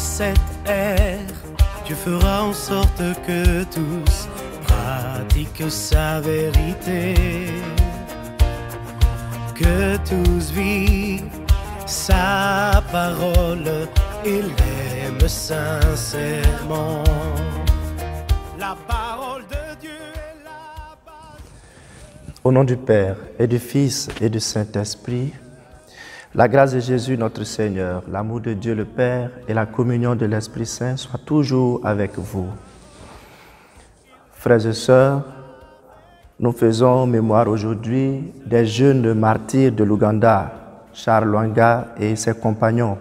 cette ère, Dieu fera en sorte que tous pratiquent sa vérité, que tous vivent sa parole et l'aiment sincèrement. La parole de Dieu est la base. Au nom du Père et du Fils et du Saint-Esprit, la grâce de Jésus notre Seigneur, l'amour de Dieu le Père et la communion de l'Esprit Saint soient toujours avec vous. Frères et sœurs, nous faisons mémoire aujourd'hui des jeunes martyrs de l'Ouganda, Charles Lwanga et ses compagnons,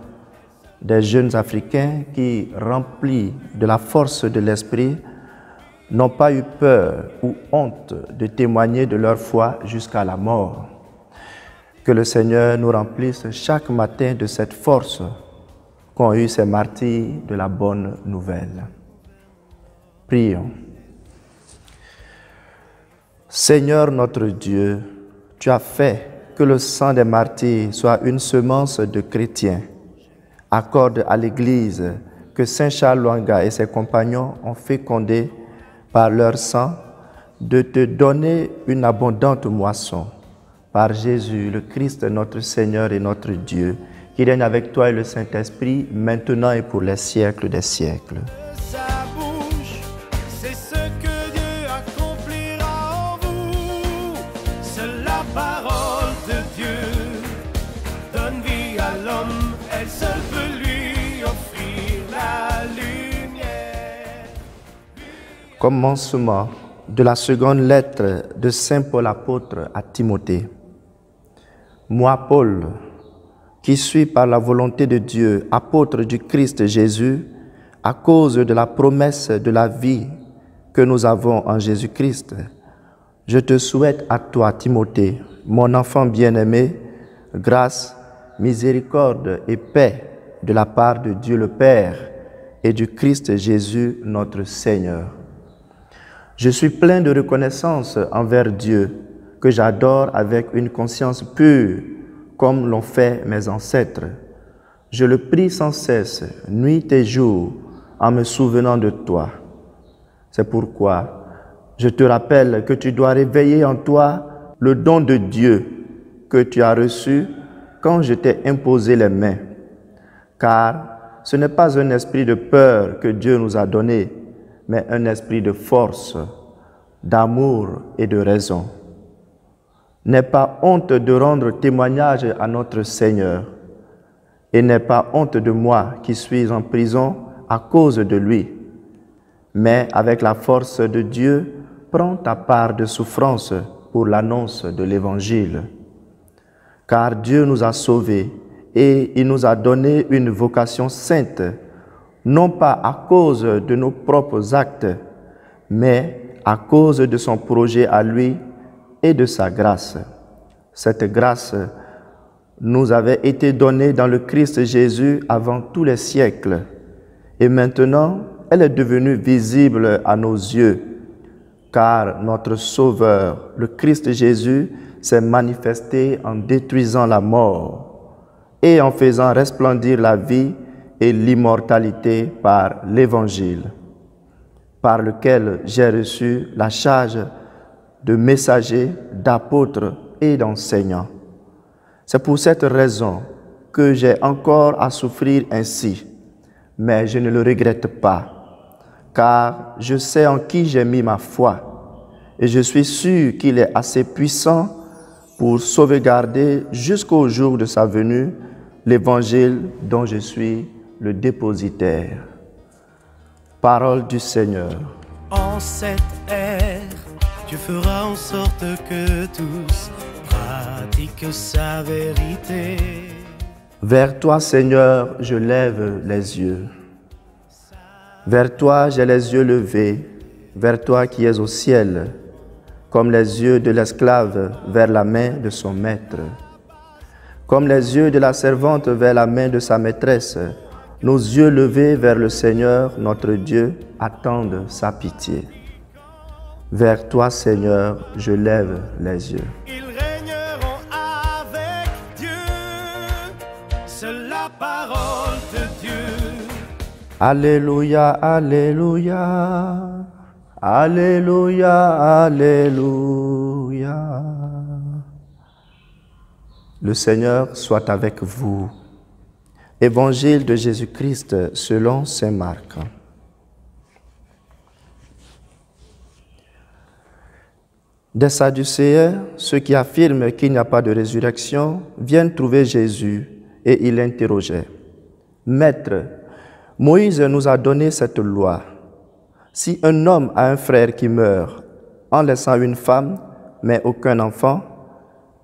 des jeunes Africains qui, remplis de la force de l'Esprit, n'ont pas eu peur ou honte de témoigner de leur foi jusqu'à la mort. Que le Seigneur nous remplisse chaque matin de cette force qu'ont eu ces martyrs de la bonne nouvelle. Prions. Seigneur notre Dieu, tu as fait que le sang des martyrs soit une semence de chrétiens. Accorde à l'Église que Saint Charles Lwanga et ses compagnons ont fécondé par leur sang de te donner une abondante moisson. Par Jésus, le Christ, notre Seigneur et notre Dieu, qui règne avec toi et le Saint-Esprit, maintenant et pour les siècles des siècles. Sa bouche, c'est ce que Dieu accomplira en vous. C'est la parole de Dieu. Donne vie à l'homme, elle seule peut lui offrir la lumière. Commencement de la seconde lettre de Saint Paul apôtre à Timothée. Moi, Paul, qui suis par la volonté de Dieu, apôtre du Christ Jésus, à cause de la promesse de la vie que nous avons en Jésus-Christ, je te souhaite à toi, Timothée, mon enfant bien-aimé, grâce, miséricorde et paix de la part de Dieu le Père et du Christ Jésus, notre Seigneur. Je suis plein de reconnaissance envers Dieu, que j'adore avec une conscience pure, comme l'ont fait mes ancêtres. Je le prie sans cesse, nuit et jour, en me souvenant de toi. C'est pourquoi je te rappelle que tu dois réveiller en toi le don de Dieu que tu as reçu quand je t'ai imposé les mains. Car ce n'est pas un esprit de peur que Dieu nous a donné, mais un esprit de force, d'amour et de raison. N'aie pas honte de rendre témoignage à notre Seigneur, et n'aie pas honte de moi qui suis en prison à cause de lui. Mais avec la force de Dieu, prends ta part de souffrance pour l'annonce de l'Évangile. Car Dieu nous a sauvés et il nous a donné une vocation sainte, non pas à cause de nos propres actes, mais à cause de son projet à lui et de sa grâce. Cette grâce nous avait été donnée dans le Christ Jésus avant tous les siècles, et maintenant elle est devenue visible à nos yeux, car notre Sauveur, le Christ Jésus, s'est manifesté en détruisant la mort et en faisant resplendir la vie et l'immortalité par l'Évangile, par lequel j'ai reçu la charge de messager, d'apôtre et d'enseignant. C'est pour cette raison que j'ai encore à souffrir ainsi, mais je ne le regrette pas, car je sais en qui j'ai mis ma foi, et je suis sûr qu'il est assez puissant pour sauvegarder jusqu'au jour de sa venue l'Évangile dont je suis le dépositaire. Parole du Seigneur. En cette ère, Dieu fera en sorte que tous pratiquent sa vérité. Vers toi, Seigneur, je lève les yeux. Vers toi, j'ai les yeux levés, vers toi qui es au ciel, comme les yeux de l'esclave vers la main de son maître. Comme les yeux de la servante vers la main de sa maîtresse, nos yeux levés vers le Seigneur, notre Dieu, attendent sa pitié. Vers toi, Seigneur, je lève les yeux. Ils régneront avec Dieu, c'est la parole de Dieu. Alléluia, Alléluia. Alléluia, Alléluia. Le Seigneur soit avec vous. Évangile de Jésus-Christ selon saint Marc. Des Sadducéens, ceux qui affirment qu'il n'y a pas de résurrection, viennent trouver Jésus et ils l'interrogeaient. « Maître, Moïse nous a donné cette loi. Si un homme a un frère qui meurt en laissant une femme, mais aucun enfant,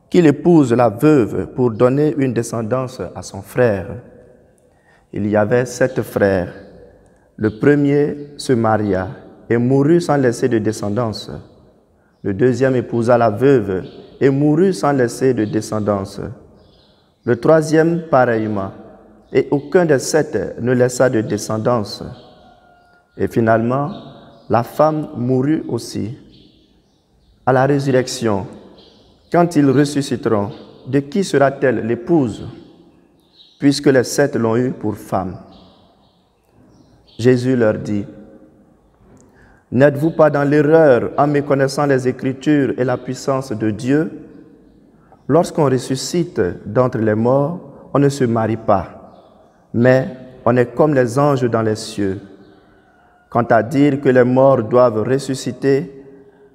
qu'il épouse la veuve pour donner une descendance à son frère. Il y avait 7 frères. Le premier se maria et mourut sans laisser de descendance. Le deuxième épousa la veuve et mourut sans laisser de descendance. Le troisième pareillement, et aucun des 7 ne laissa de descendance. Et finalement, la femme mourut aussi. À la résurrection, quand ils ressusciteront, de qui sera-t-elle l'épouse, puisque les 7 l'ont eue pour femme? Jésus leur dit, « N'êtes-vous pas dans l'erreur en méconnaissant les Écritures et la puissance de Dieu? Lorsqu'on ressuscite d'entre les morts, on ne se marie pas, mais on est comme les anges dans les cieux. Quant à dire que les morts doivent ressusciter,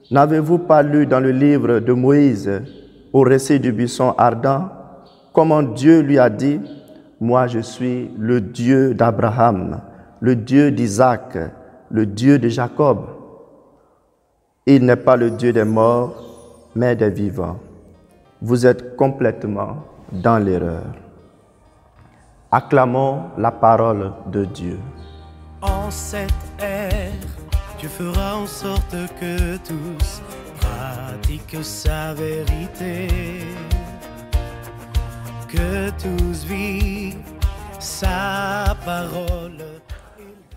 n'avez-vous pas lu dans le livre de Moïse, au récit du buisson ardent, comment Dieu lui a dit, « Moi je suis le Dieu d'Abraham, le Dieu d'Isaac, le Dieu de Jacob. » Il n'est pas le Dieu des morts, mais des vivants. Vous êtes complètement dans l'erreur. Acclamons la parole de Dieu. En cette ère, Dieu fera en sorte que tous pratiquent sa vérité, que tous vivent sa parole.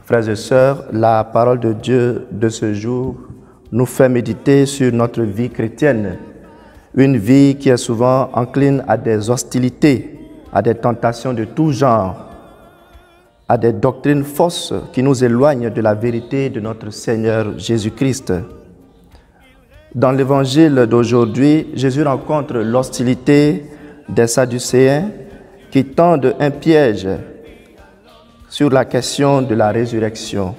Frères et sœurs, la parole de Dieu de ce jour nous fait méditer sur notre vie chrétienne, une vie qui est souvent encline à des hostilités, à des tentations de tout genre, à des doctrines fausses qui nous éloignent de la vérité de notre Seigneur Jésus-Christ. Dans l'évangile d'aujourd'hui, Jésus rencontre l'hostilité des Sadducéens qui tendent un piège sur la question de la résurrection.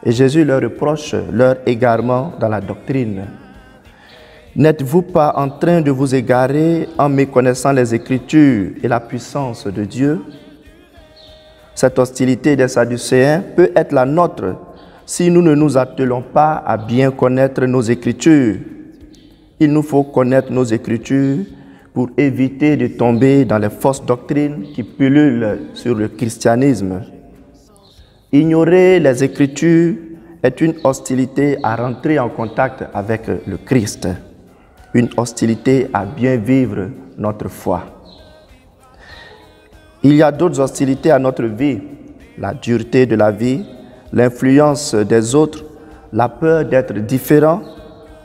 Et Jésus leur reproche leur égarement dans la doctrine. N'êtes-vous pas en train de vous égarer en méconnaissant les Écritures et la puissance de Dieu? Cette hostilité des Sadducéens peut être la nôtre si nous ne nous attelons pas à bien connaître nos Écritures. Il nous faut connaître nos Écritures pour éviter de tomber dans les fausses doctrines qui pullulent sur le christianisme. Ignorer les Écritures est une hostilité à rentrer en contact avec le Christ, une hostilité à bien vivre notre foi. Il y a d'autres hostilités à notre vie, la dureté de la vie, l'influence des autres, la peur d'être différent,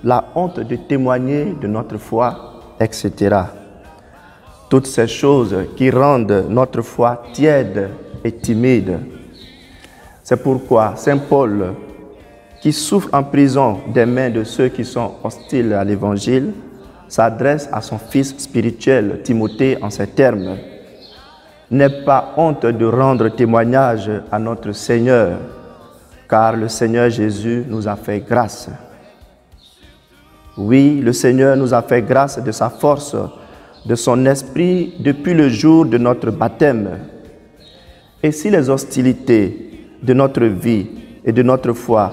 la honte de témoigner de notre foi, etc. Toutes ces choses qui rendent notre foi tiède et timide. C'est pourquoi Saint Paul, qui souffre en prison des mains de ceux qui sont hostiles à l'Évangile, s'adresse à son fils spirituel Timothée en ces termes. « N'aie pas honte de rendre témoignage à notre Seigneur, car le Seigneur Jésus nous a fait grâce. » Oui, le Seigneur nous a fait grâce de sa force, de son esprit depuis le jour de notre baptême. Et si les hostilités de notre vie et de notre foi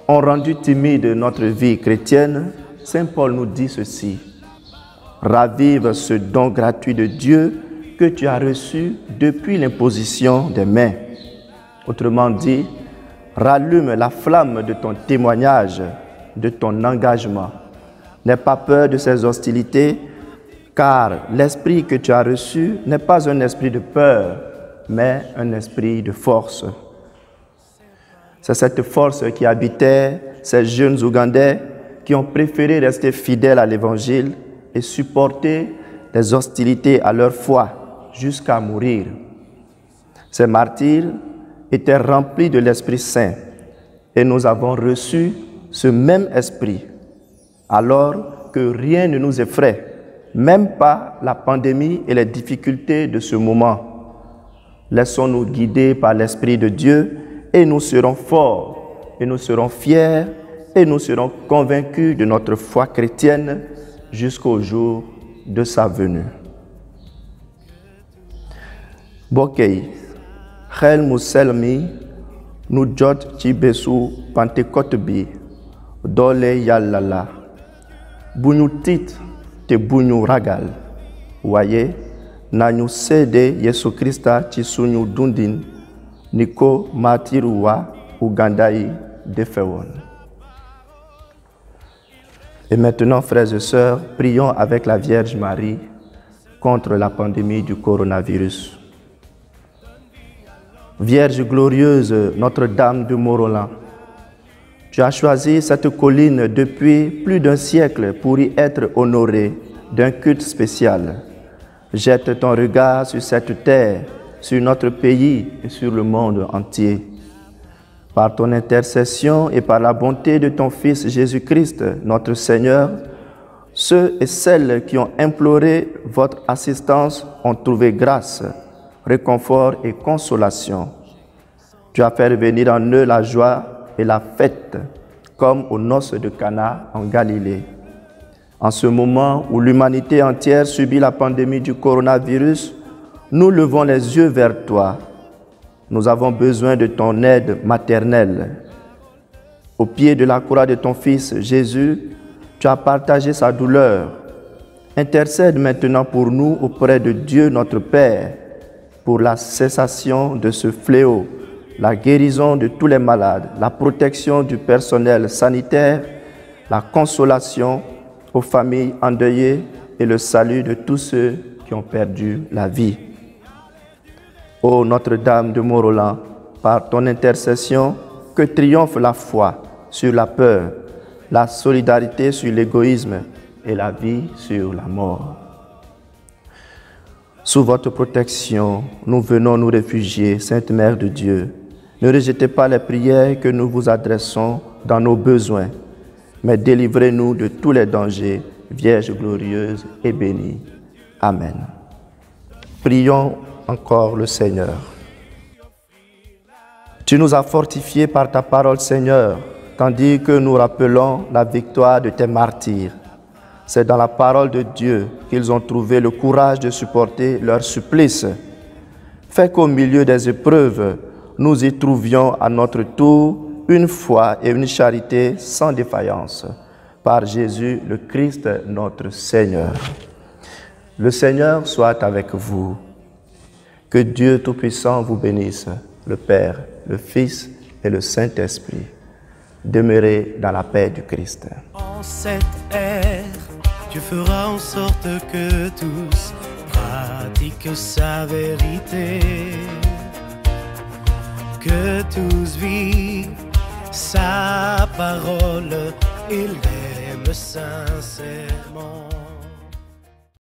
ont rendu timide notre vie chrétienne, Saint Paul nous dit ceci: ravive ce don gratuit de Dieu que tu as reçu depuis l'imposition des mains. Autrement dit, rallume la flamme de ton témoignage, de ton engagement. N'aie pas peur de ces hostilités, car l'esprit que tu as reçu n'est pas un esprit de peur, mais un esprit de force. C'est cette force qui habitait ces jeunes Ougandais qui ont préféré rester fidèles à l'Évangile et supporter les hostilités à leur foi jusqu'à mourir. Ces martyrs étaient remplis de l'Esprit Saint et nous avons reçu ce même Esprit, alors que rien ne nous effraie, même pas la pandémie et les difficultés de ce moment. Laissons-nous guider par l'Esprit de Dieu et nous serons forts, et nous serons fiers, et nous serons convaincus de notre foi chrétienne jusqu'au jour de sa venue. Bokei, xel mu sell mi nu jot ci bésu Pentecôte bi doole Yàlla la bu ñu tiit te bu ñu ragal waaye nañu seede Yesu Krista ci suñu dundin ni ko martiru wa Uganda yi defe woon. Et maintenant, frères et sœurs, prions avec la Vierge Marie contre la pandémie du coronavirus. Vierge glorieuse, Notre-Dame de Morolan, tu as choisi cette colline depuis plus d'un siècle pour y être honorée d'un culte spécial. Jette ton regard sur cette terre, sur notre pays et sur le monde entier. Par ton intercession et par la bonté de ton Fils Jésus-Christ, notre Seigneur, ceux et celles qui ont imploré votre assistance ont trouvé grâce, réconfort et consolation. Tu as fait revenir en eux la joie et la fête, comme aux noces de Cana en Galilée. En ce moment où l'humanité entière subit la pandémie du coronavirus, nous levons les yeux vers toi. Nous avons besoin de ton aide maternelle. Au pied de la croix de ton Fils Jésus, tu as partagé sa douleur. Intercède maintenant pour nous auprès de Dieu notre Père, pour la cessation de ce fléau, la guérison de tous les malades, la protection du personnel sanitaire, la consolation aux familles endeuillées et le salut de tous ceux qui ont perdu la vie. Ô Notre-Dame de Morolan, par ton intercession, que triomphe la foi sur la peur, la solidarité sur l'égoïsme et la vie sur la mort. Sous votre protection, nous venons nous réfugier, Sainte Mère de Dieu. Ne rejetez pas les prières que nous vous adressons dans nos besoins, mais délivrez-nous de tous les dangers, Vierge glorieuse et bénie. Amen. Prions encore le Seigneur. Tu nous as fortifiés par ta parole, Seigneur, tandis que nous rappelons la victoire de tes martyrs. C'est dans la parole de Dieu qu'ils ont trouvé le courage de supporter leur supplice. Fais qu'au milieu des épreuves, nous y trouvions à notre tour une foi et une charité sans défaillance. Par Jésus le Christ, notre Seigneur. Le Seigneur soit avec vous. Que Dieu Tout-Puissant vous bénisse, le Père, le Fils et le Saint-Esprit. Demeurez dans la paix du Christ. En cette ère, Dieu fera en sorte que tous pratiquent sa vérité, que tous vivent sa parole et l'aiment sincèrement.